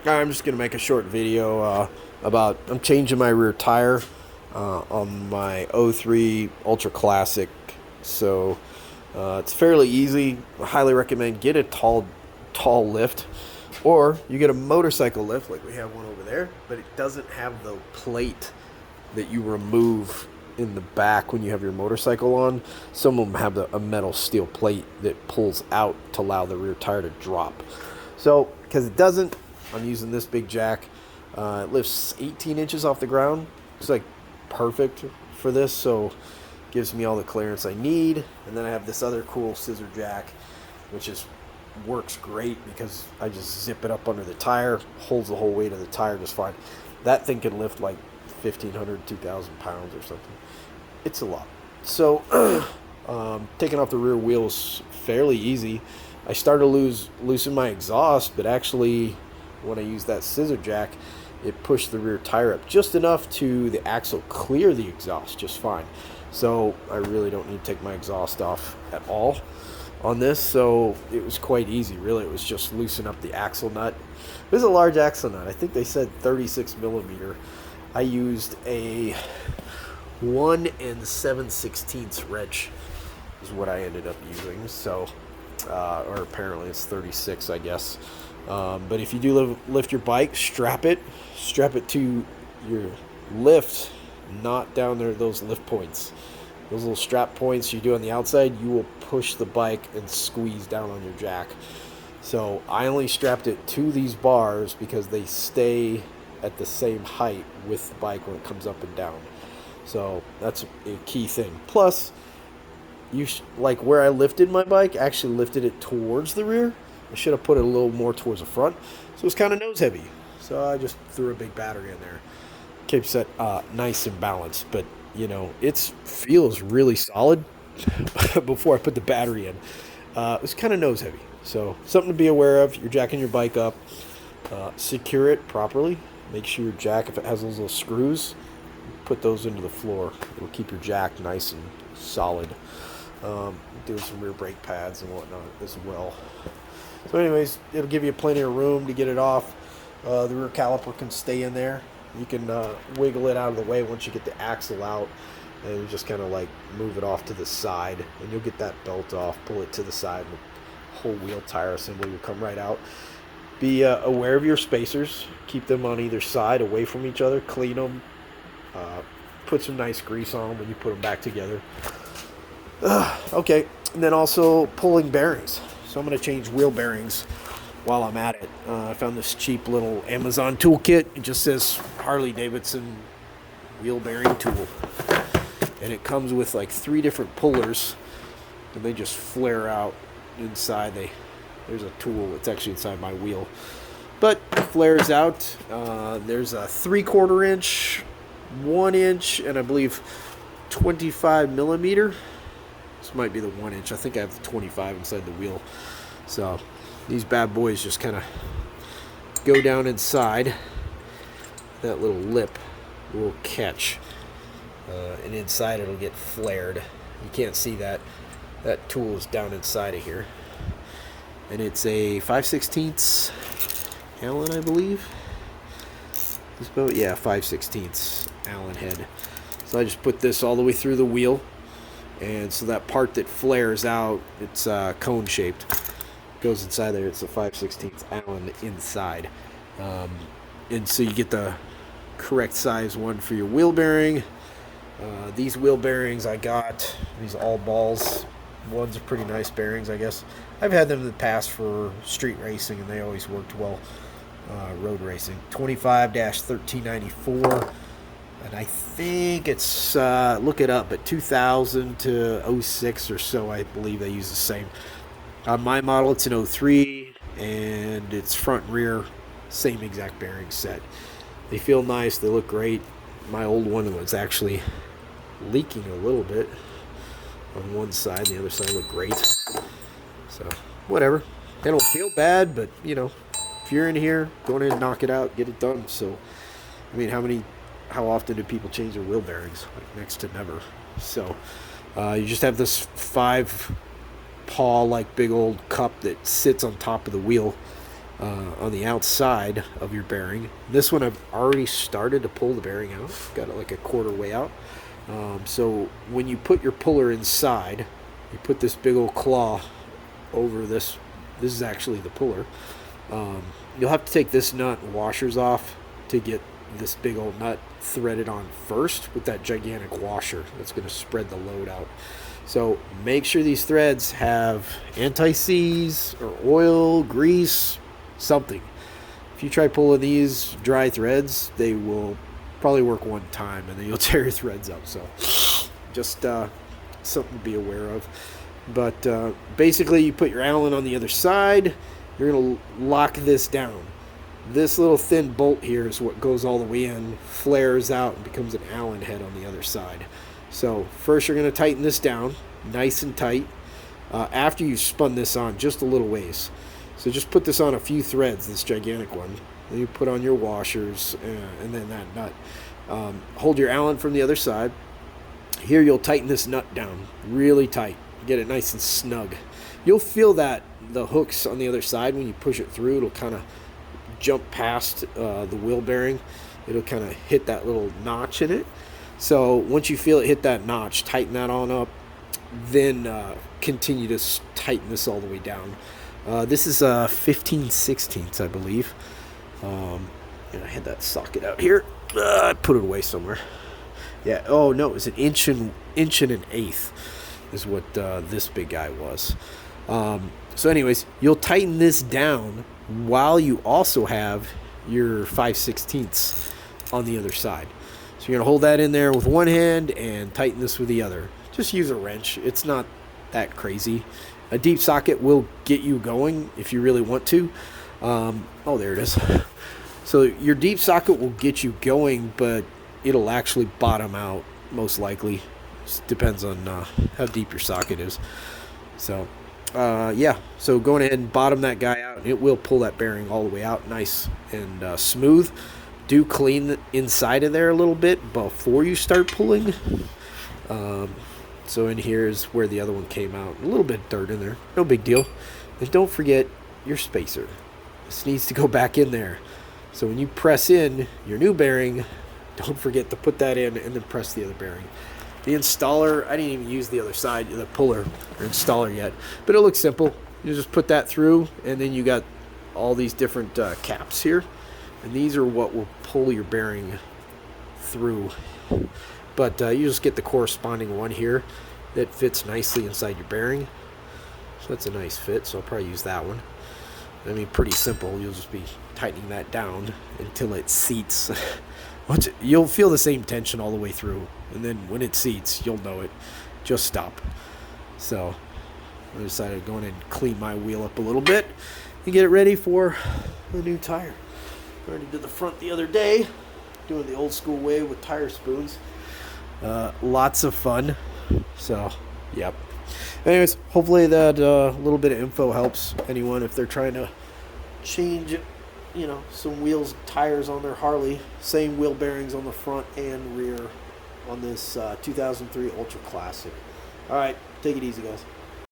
I'm just gonna make a short video about I'm changing my rear tire on my '03 Ultra Classic. So it's fairly easy. I highly recommend get a tall lift, or you get a motorcycle lift like we have one over there, but it doesn't have the plate that you remove in the back when you have your motorcycle on. Some of them have a metal steel plate that pulls out to allow the rear tire to drop. So because it doesn't, I'm using this big jack. It lifts 18 inches off the ground. It's like perfect for this, so gives me all the clearance I need. And then I have this other cool scissor jack, which is works great because I just zip it up under the tire, holds the whole weight of the tire just fine. That thing can lift like 1,500, 2,000 pounds or something. It's a lot. So taking off the rear wheel is fairly easy. I started to loosen my exhaust, but actually when I used that scissor jack, it pushed the rear tire up just enough to the axle clear the exhaust just fine. So I really don't need to take my exhaust off at all on this. So it was quite easy. Really, it was just loosen up the axle nut. It was a large axle nut. I think they said 36 millimeter. I used a 1 7/16 wrench is what I ended up using. So, or apparently it's 36, I guess. But if you do lift your bike, strap it to your lift, not down there those lift points. Those little strap points you do on the outside, you will push the bike and squeeze down on your jack. So I only strapped it to these bars because they stay at the same height with the bike when it comes up and down. So that's a key thing. Plus, like where I lifted my bike, actually lifted it towards the rear. I should have put it a little more towards the front. So it's kind of nose heavy. So I just threw a big battery in there. Keeps it nice and balanced. But, you know, it feels really solid before I put the battery in. It's kind of nose heavy. So something to be aware of. You're jacking your bike up. Secure it properly. Make sure your jack, if it has those little screws, put those into the floor. It'll keep your jack nice and solid. Doing some rear brake pads and whatnot as well. So anyways, it'll give you plenty of room to get it off. The rear caliper can stay in there. You can wiggle it out of the way once you get the axle out, and you just kind of like move it off to the side, and you'll get that belt off, pull it to the side, and the whole wheel tire assembly will come right out. Be aware of your spacers. Keep them on either side, away from each other. Clean them. Put some nice grease on them when you put them back together. Okay, and then also pulling bearings. So I'm going to change wheel bearings while I'm at it. I found this cheap little Amazon toolkit. It just says Harley Davidson wheel bearing tool. And it comes with like 3 different pullers, and they just flare out inside. There's a tool that's actually inside my wheel. But it flares out. There's a 3/4 inch, 1 inch, and I believe 25 millimeter. This might be the 1 inch. I think I have the 25 inside the wheel. So these bad boys just kind of go down inside. That little lip will catch. And inside it'll get flared. You can't see that. That tool is down inside of here. And it's a 5/16 Allen, I believe. Yeah, 5/16 Allen head. So I just put this all the way through the wheel. And so that part that flares out, it's cone shaped, goes inside there. It's a 5/16 Allen inside. And so you get the correct size one for your wheel bearing. These wheel bearings I got, these all balls ones are pretty nice bearings, I guess. I've had them in the past for street racing, and they always worked well. Road racing. 25-1394. And I think it's, look it up, but 2000 to 06 or so, I believe they use the same. On my model, it's an 03, and it's front and rear, same exact bearing set. They feel nice, they look great. My old one was actually leaking a little bit on one side, the other side looked great. So, whatever. They don't feel bad, but, you know, if you're in here, go in and knock it out, get it done. So, I mean, how often do people change their wheel bearings? Like next to never. So you just have this 5 paw like big old cup that sits on top of the wheel, on the outside of your bearing. This one I've already started to pull the bearing out. Got it like a quarter way out. So when you put your puller inside, you put this big old claw over this. This is actually the puller. You'll have to take this nut and washers off to get this big old nut threaded on first with that gigantic washer that's going to spread the load out. So make sure these threads have anti-seize or oil, grease, something. If you try pulling these dry threads, they will probably work one time and then you'll tear your threads up. So just something to be aware of. But basically you put your Allen on the other side. You're going to lock this down. This little thin bolt here is what goes all the way in, flares out, and becomes an Allen head on the other side. So first you're going to tighten this down, nice and tight, after you've spun this on just a little ways. So just put this on a few threads, this gigantic one. Then you put on your washers and then that nut. Hold your Allen from the other side. Here you'll tighten this nut down really tight. Get it nice and snug. You'll feel that the hooks on the other side, when you push it through, it'll kind of jump past the wheel bearing. It'll kind of hit that little notch in it. So once you feel it hit that notch, tighten that on up. Then continue to tighten this all the way down. This is 15/16, I believe. And I had that socket out here. I put it away somewhere. Yeah. Oh no, it was an inch and an eighth is what this big guy was. So anyways, you'll tighten this down while you also have your 5/16 on the other side. So you're going to hold that in there with one hand and tighten this with the other. Just use a wrench. It's not that crazy. A deep socket will get you going if you really want to. Oh, there it is. So your deep socket will get you going, but it'll actually bottom out most likely. Just depends on how deep your socket is. So yeah, so going ahead and bottom that guy out, and it will pull that bearing all the way out nice and smooth. Do clean the inside of there a little bit before you start pulling. So in here is where the other one came out. A little bit of dirt in there, no big deal. And don't forget your spacer. This needs to go back in there. So when you press in your new bearing, don't forget to put that in and then press the other bearing. The installer, I didn't even use the other side, the puller or installer yet, but it looks simple. You just put that through, and then you got all these different caps here, and these are what will pull your bearing through. But you just get the corresponding one here that fits nicely inside your bearing. So that's a nice fit, so I'll probably use that one. I mean, pretty simple. You'll just be tightening that down until it seats. You'll feel the same tension all the way through, and then when it seats, you'll know it. Just stop. So I decided to go in and clean my wheel up a little bit and get it ready for the new tire. I already did the front the other day, doing the old school way with tire spoons. Lots of fun. So, yep. Anyways, hopefully that little bit of info helps anyone if they're trying to change, some wheels, tires on their Harley. Same wheel bearings on the front and rear on this 2003 Ultra Classic. All right, take it easy, guys.